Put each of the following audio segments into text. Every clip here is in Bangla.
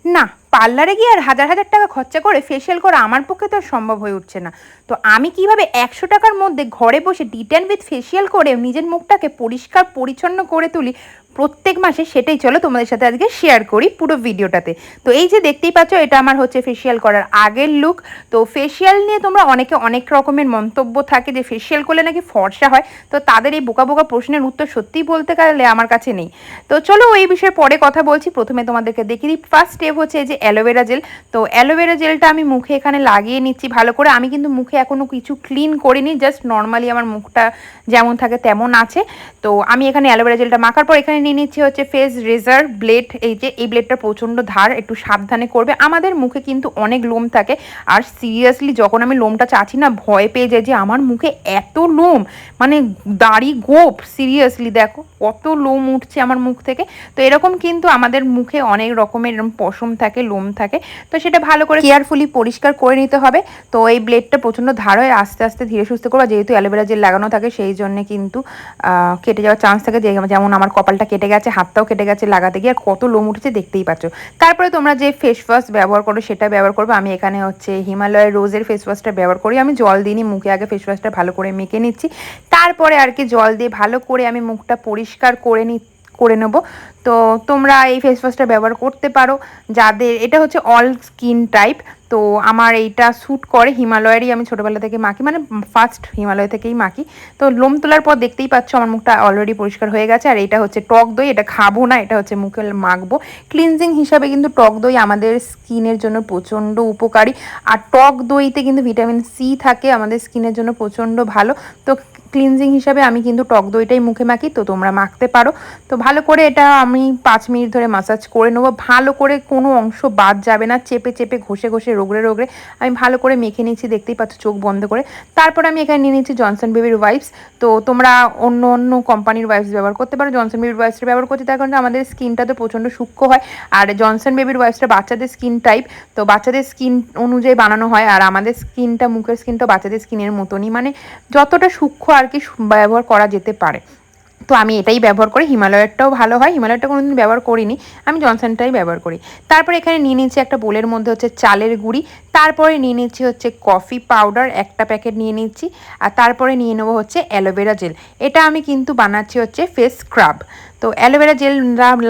না, পার্লারে গিয়ে আর হাজার হাজার টাকা খরচা করে ফেসিয়াল করা আমার পক্ষে তো আর সম্ভব হয়ে উঠছে না। তো আমি কিভাবে 100 টাকার মধ্যে ঘরে বসে ডিটেন উইথ ফেসিয়াল করে নিজের মুখটাকে পরিষ্কার পরিচ্ছন্ন করে তুলি প্রত্যেক মাসে, সেটাই চলো তোমাদের সাথে আজকে শেয়ার করি পুরো ভিডিওটাতে। তো এই যে দেখতেই পাচ্ছ, এটা আমার হচ্ছে ফেসিয়াল করার আগের লুক। তো ফেসিয়াল নিয়ে তোমরা অনেকে অনেক রকমের মন্তব্য থাকে যে ফেসিয়াল করলে নাকি ফর্সা হয়। তো তাদের এই বোকা বোকা প্রশ্নের উত্তর সত্যিই বলতে গেলে আমার কাছে নেই। তো চলো এই বিষয়ে পরে কথা বলছি। প্রথমে তোমাদেরকে দেখিয়ে দিই, ফার্স্ট স্টেপ হচ্ছে এই যে অ্যালোভেরা জেল। তো অ্যালোভেরা জেলটা আমি মুখে এখানে লাগিয়ে নিচ্ছি ভালো করে। আমি কিন্তু মুখে এখনও কিছু ক্লিন করিনি, জাস্ট নর্মালি আমার মুখটা যেমন থাকে তেমন আছে। তো আমি এখানে অ্যালোভেরা জেলটা মাখার পর এখানে নিয়ে নিচ্ছি হচ্ছে ফেস রেজার ব্লেড। এই ব্লেডটা প্রচণ্ড ধার, একটু সাবধানে করবে। আমাদের মুখে কিন্তু অনেক লোম থাকে, আর সিরিয়াসলি যখন আমি লোমটা চাচ্ছি না ভয় পেয়ে যাই যে আমার মুখে এত লোম, মানে দাড়ি গোপ। সিরিয়াসলি দেখো কত লোম উঠছে আমার মুখ থেকে। তো এরকম কিন্তু আমাদের মুখে অনেক রকমের এরকম পশম থাকে, লোম থাকে। তো সেটা ভালো করে কেয়ারফুলি পরিষ্কার করে নিতে হবে। তো এই ব্লেডটা প্রচণ্ড ধার হয়, আস্তে আস্তে ধীরে সুস্থে করবা। যেহেতু অ্যালোভেরা জেল লাগানো থাকে সেই জন্য কিন্তু কেটে যাওয়ার চান্স থাকে। যেমন আমার কপালটা কেটে গেছে, হাতটাও কেটে গেছে লাগাতে গিয়ে, আর কত লোম উঠেছে দেখতেই পাচ্ছ। তারপরে তোমরা যে ফেস ওয়াশ ব্যবহার করো সেটা ব্যবহার করবে। আমি এখানে হচ্ছে হিমালয়ের রোজের ফেস ওয়াশটা ব্যবহার করি। আমি জল দিইনি, মুখে আগে ফেস ওয়াশটা ভালো করে মেখে নিচ্ছি, তারপরে আর কি জল দিয়ে ভালো করে আমি মুখটা পরিষ্কার করে নেব। তো তোমরা এই ফেস ওয়াশটা ব্যবহার করতে পারো যাদের, এটা হচ্ছে অল স্কিন টাইপ। তো আমার এইটা স্যুট করে, হিমালয়েরই আমি ছোটোবেলা থেকে মাখি, মানে ফার্স্ট হিমালয় থেকেই মাখি। তো লোম তোলার পর দেখতেই পাচ্ছ আমার মুখটা অলরেডি পরিষ্কার হয়ে গেছে। আর এটা হচ্ছে টক দই, এটা খাবো না, এটা হচ্ছে মুখে মাখবো। ক্লিনজিং হিসাবে কিন্তু টক দই আমাদের স্কিনের জন্য প্রচণ্ড উপকারী। আর টক দইতে কিন্তু ভিটামিন সি থাকে, আমাদের স্কিনের জন্য প্রচণ্ড ভালো। তো ক্লিনজিং হিসাবে আমি কিন্তু টক দইটাই মুখে মাখি, তো তোমরা মাখতে পারো। তো ভালো করে এটা আমি 5 মিনিট ধরে মাসাজ করে নেবো ভালো করে, কোনো অংশ বাদ যাবে না। চেপে চেপে ঘষে ঘষে রোগড়ে রোগড়ে আমি ভালো করে মেখে নিচ্ছি, দেখতেই পাচ্ছ চোখ বন্ধ করে। তারপর আমি এখানে নিয়ে নিচ্ছি জনসন বেবির ওয়াইপস। তো তোমরা অন্য অন্য কোম্পানির ওয়াইপস ব্যবহার করতে পারো। জনসন বেবির ওয়াইপসটা ব্যবহার করতে, তার কারণে আমাদের স্কিনটা তো প্রচণ্ড সূক্ষ্ম হয়। আর জনসন বেবির ওয়াইপসটা বাচ্চাদের স্কিন টাইপ, তো বাচ্চাদের স্কিন অনুযায়ী বানানো হয়। আর আমাদের স্কিনটা, মুখের স্কিনটা বাচ্চাদের স্কিনের মতনই, মানে যতটা সূক্ষ্ম আর কি ব্যবহার করা যেতে পারে। তো আমি এটাই ব্যবহার করি। হিমালয়েরটাও ভালো হয়, হিমালয়েরটা কোনোদিন ব্যবহার করিনি, আমি জনসনটাই ব্যবহার করি। তারপরে এখানে নিয়ে নিচ্ছি একটা বোলের মধ্যে হচ্ছে চালের গুঁড়ি, তারপরে নিয়ে নিচ্ছি হচ্ছে কফি পাউডার একটা প্যাকেট নিয়ে নিচ্ছি, আর তারপরে নিয়ে নেবো হচ্ছে অ্যালোভেরা জেল। এটা আমি কিন্তু বানাচ্ছি হচ্ছে ফেস স্ক্রাব। তো অ্যালোভেরা জেল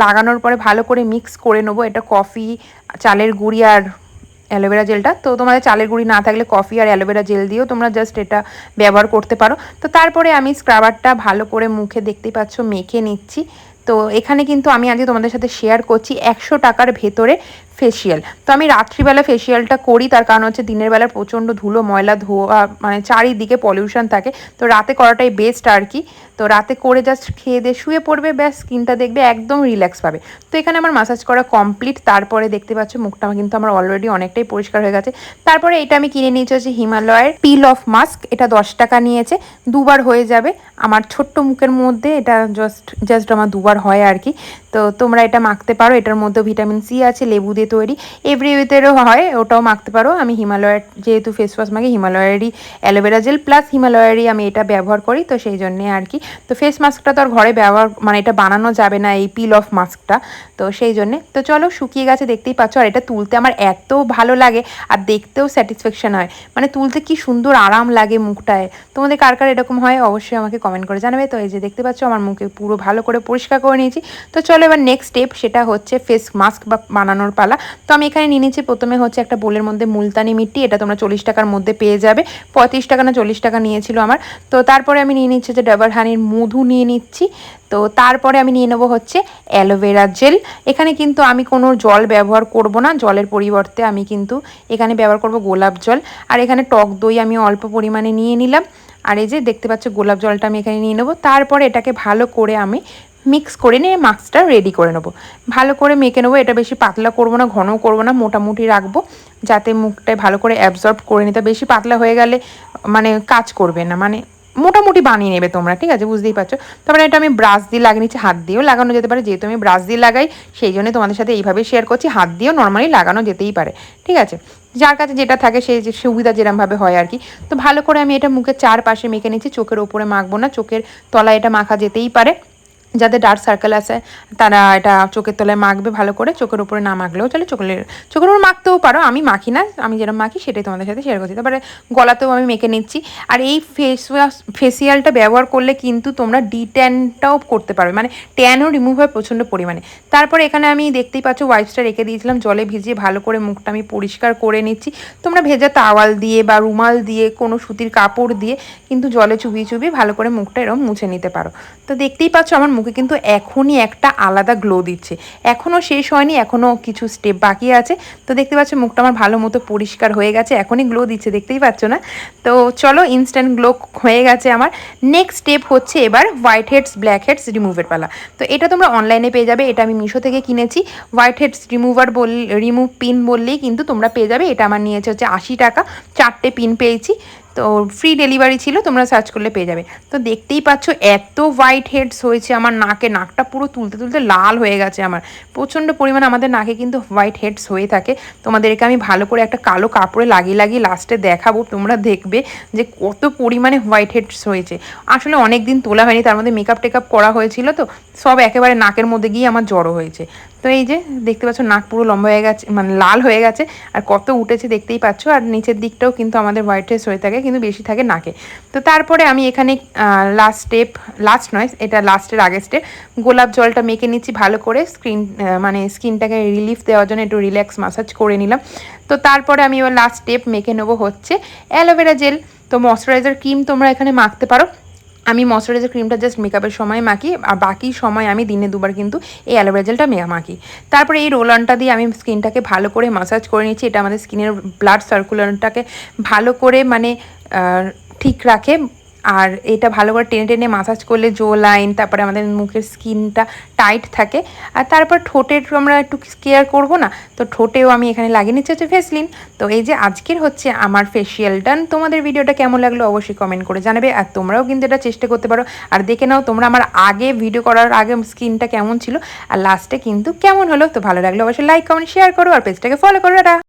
লাগানোর পরে ভালো করে মিক্স করে নেবো এটা কফি, চালের গুঁড়ি আর অ্যালোভেরা জেলটা। তো তোমাদের চালের গুঁড়ি না থাকলে কফি আর অ্যালোভেরা জেল দিয়েও তোমরা জাস্ট এটা ব্যবহার করতে পারো। তো তারপরে আমি স্ক্রাবারটা ভালো করে মুখে দেখতেই পাচ্ছ মেখে নিচ্ছি। তো এখানে কিন্তু আমি আজকে তোমাদের সাথে শেয়ার করছি 100 টাকার ভেতরে ফেসিয়াল। তো আমি রাত্রিবেলা ফেসিয়ালটা করি, তার কারণ হচ্ছে দিনের বেলা প্রচণ্ড ধুলো ময়লা ধোয়া, মানে চারিদিকে পলিউশন থাকে। তো রাতে করাটাই বেস্ট আর কি। তো রাতে করে জাস্ট খেয়ে দিয়ে শুয়ে পড়বে, ব্যাস স্কিনটা দেখবে একদম রিল্যাক্স পাবে। তো এখানে আমার মাসাজ করা কমপ্লিট। তারপরে দেখতে পাচ্ছ মুখটা কিন্তু আমার অলরেডি অনেকটাই পরিষ্কার হয়ে গেছে। তারপরে এটা আমি কিনে নিয়েছি হচ্ছে হিমালয়ের পিল অফ মাস্ক। এটা 10 টাকা নিয়েছে, দুবার হয়ে যাবে আমার ছোট্ট মুখের মধ্যে। এটা জাস্ট আমার দুবার হয় আর কি। তো তোমরা এটা মাখতে পারো, এটার মধ্যে ভিটামিন সি আছে, লেবু দিয়ে তৈরি। এভরিউইথেরও হয়, ওটাও মাখতে পারো। আমি হিমালয়ের যেহেতু ফেস ওয়াশ মাখি, হিমালয়েরই অ্যালোভেরা জেল প্লাস হিমালয়েরই আমি এটা ব্যবহার করি, তো সেই জন্যে আর কি। তো ফেস মাস্কটা তো আর ঘরে ব্যবহার, মানে এটা বানানো যাবে না এই পিল অফ মাস্কটা, তো সেই জন্যে। তো চলো শুকিয়ে গেছে দেখতেই পাচ্ছ। আর এটা তুলতে আমার এত ভালো লাগে, আর দেখতেও স্যাটিসফ্যাকশন হয়, মানে তুলতে কি সুন্দর আরাম লাগে মুখটায়। তোমাদের কার কার এরকম হয় অবশ্যই আমাকে কমেন্ট করে জানাবে। তো এই যে দেখতে পাচ্ছ আমার মুখে পুরো ভালো করে পরিষ্কার করে নিয়েছি। তো চলো এবার নেক্সট স্টেপ, সেটা হচ্ছে ফেস মাস্ক বা বানানোর পালা। তো আমি এখানে নিয়ে নিচ্ছি প্রথমে হচ্ছে একটা বোলের মধ্যে মুলতানি মিট্টি। এটা তোমরা 40 টাকার মধ্যে পেয়ে যাবে, 35 টাকা না 40 টাকা নিয়েছিল আমার। তো তারপরে আমি নিয়ে নিচ্ছি যে ডাবর হানির মধু নিয়ে নিচ্ছি। তো তারপরে আমি নিয়ে নেবো হচ্ছে অ্যালোভেরা জেল। এখানে কিন্তু আমি কোনো জল ব্যবহার করব না, জলের পরিবর্তে আমি কিন্তু এখানে ব্যবহার করব গোলাপ জল। আর এখানে টক দই আমি অল্প পরিমাণে নিয়ে নিলাম। আর এই যে দেখতে পাচ্ছ গোলাপ জলটা আমি এখানে নিয়ে নেবো। তারপরে এটাকে ভালো করে আমি মিক্স করে নিয়ে মাস্কটা রেডি করে নেবো, ভালো করে মেখে নেবো। এটা বেশি পাতলা করবো না, ঘন করবো না, মোটামুটি রাখবো যাতে মুখটায় ভালো করে অ্যাবজর্ব করে নিতে। বেশি পাতলা হয়ে গেলে মানে কাজ করবে না, মানে মোটামুটি বানিয়ে নেবে তোমরা, ঠিক আছে, বুঝতেই পারছো। তারপরে এটা আমি ব্রাশ দিয়ে লাগিয়ে নিচ্ছি, হাত দিয়েও লাগানো যেতে পারে, যেহেতু আমি ব্রাশ দিয়ে লাগাই সেই জন্য তোমাদের সাথে এইভাবে শেয়ার করছি। হাত দিয়েও নর্মালি লাগানো যেতেই পারে, ঠিক আছে, যার কাছে যেটা থাকে সেই যে সুবিধা যেরমভাবে হয় আর কি। তো ভালো করে আমি এটা মুখের চারপাশে মেখে নিচ্ছি, চোখের ওপরে মাখবো না, চোখের তলায় এটা মাখা যেতেই পারে। যাদের ডার্ক সার্কেল আছে তারা এটা চোখের তলায় মাখবে ভালো করে, চোখের উপরে না মাখলেও চলে, চোখের উপর মাখতেও পারো, আমি মাখি না, আমি যেরকম মাখি সেটাই তোমাদের সাথে শেয়ার করছি। তারপরে গলাতেও আমি মেখে নিচ্ছি। আর এই ফেসিয়ালটা ব্যবহার করলে কিন্তু তোমরা ডিট্যানটাও করতে পারবে, মানে ট্যানও রিমুভ হয় প্রচণ্ড পরিমাণে। তারপরে এখানে আমি দেখতেই পাচ্ছ ওয়াইপসটা রেখে দিয়েছিলাম, জলে ভিজিয়ে ভালো করে মুখটা আমি পরিষ্কার করে নিচ্ছি। তোমরা ভেজা তাওয়াল দিয়ে বা রুমাল দিয়ে কোনো সুতির কাপড় দিয়ে কিন্তু জলে চুবিয়ে চুবিয়ে ভালো করে মুখটা এরকম মুছে নিতে পারো। তো দেখতেই পাচ্ছ আমার মুখে কিন্তু এখনই একটা আলাদা গ্লো দিচ্ছে, এখনও শেষ হয়নি, এখনও কিছু স্টেপ বাকি আছে। তো দেখতে পাচ্ছ মুখটা আমার ভালো মতো পরিষ্কার হয়ে গেছে, এখনই গ্লো দিচ্ছে, দেখতেই পাচ্ছ না? তো চলো, ইনস্ট্যান্ট গ্লো হয়ে গেছে আমার। নেক্সট স্টেপ হচ্ছে এবার হোয়াইট হেডস ব্ল্যাক হেডস রিমুভের পালা। তো এটা তোমরা অনলাইনে পেয়ে যাবে, এটা আমি মিশো থেকে কিনেছি। হোয়াইট হেডস রিমুভ পিন বললেই কিন্তু তোমরা পেয়ে যাবে। এটা আমার নিয়েছে হচ্ছে 80 টাকা, 4টে পিন পেয়েছি। তো ফ্রি ডেলিভারি ছিল, তোমরা সার্চ করলে পেয়ে যাবে। তো দেখতেই পাচ্ছ এত হোয়াইট হেডস হয়েছে আমার নাকে, নাকটা পুরো তুলতে তুলতে লাল হয়ে গেছে আমার, প্রচণ্ড পরিমাণে আমাদের নাকে কিন্তু হোয়াইট হেডস হয়ে থাকে। তোমাদেরকে আমি ভালো করে একটা কালো কাপড়ে লাগিয়ে লাগিয়ে লাস্টে দেখাবো, তোমরা দেখবে যে কত পরিমাণে হোয়াইট হেডস হয়েছে। আসলে অনেক দিন তোলা হয়নি, তার মধ্যে মেকআপ টেকআপ করা হয়েছিল, তো সব একেবারে নাকের মধ্যে গিয়ে আমার জড়ো হয়েছে। তো এই যে দেখতে পাচ্ছ নাক পুরো লম্বা হয়ে গেছে, মানে লাল হয়ে গেছে, আর কত উঠেছে দেখতেই পাচ্ছ। আর নিচের দিকটাও কিন্তু আমাদের হোয়াইট হেডস হয়ে থাকে, কিন্তু বেশি থাকে নাকে। তো তারপরে আমি এখানে লাস্ট নয়, এটা লাস্টের আগের স্টেপ, গোলাপ জলটা মেখে নিচ্ছি ভালো করে, স্কিনটাকে রিলিফ দেওয়ার জন্য একটু রিল্যাক্স মাসাজ করে নিলাম। তো তারপরে আমি এবার লাস্ট স্টেপ মেখে নেবো হচ্ছে অ্যালোভেরা জেল। তো ময়শ্চারাইজার ক্রিম তোমরা এখানে মাখতে পারো, আমি ময়শ্চারাইজার ক্রিমটা জাস্ট মেকআপের সময় মাখি, আর বাকি সময় আমি দিনে দুবার কিন্তু এই অ্যালোভেরা জেলটা মাখি। তারপরে এই রোল অনটা দিয়ে আমি স্কিনটাকে ভালো করে মাসাজ করে নিচ্ছি, এটা আমাদের স্কিনের ব্লাড সার্কুলেশনটাকে ভালো করে ঠিক রাখে। আর এটা ভালো করে টেনে টেনে মাসাজ করলে জো লাইন, তারপরে আমাদের মুখের স্কিনটা টাইট থাকে। আর তারপর ঠোঁটের আমরা একটু কেয়ার করবো না, তো ঠোঁটেও আমি এখানে লাগিয়ে নিচ্ছি হচ্ছে ভেসলিন। তো এই যে আজকের হচ্ছে আমার ফেসিয়াল ডান। তোমাদের ভিডিওটা কেমন লাগলো অবশ্যই কমেন্ট করে জানাবে, আর তোমরাও কিন্তু এটা চেষ্টা করতে পারো। আর দেখে নাও তোমরা আমার আগে ভিডিও করার আগে স্কিনটা কেমন ছিল আর লাস্টে কিন্তু কেমন হলো। তো ভালো লাগলে অবশ্যই লাইক কমেন্ট শেয়ার করো, আর পেজটাকে ফলো করো।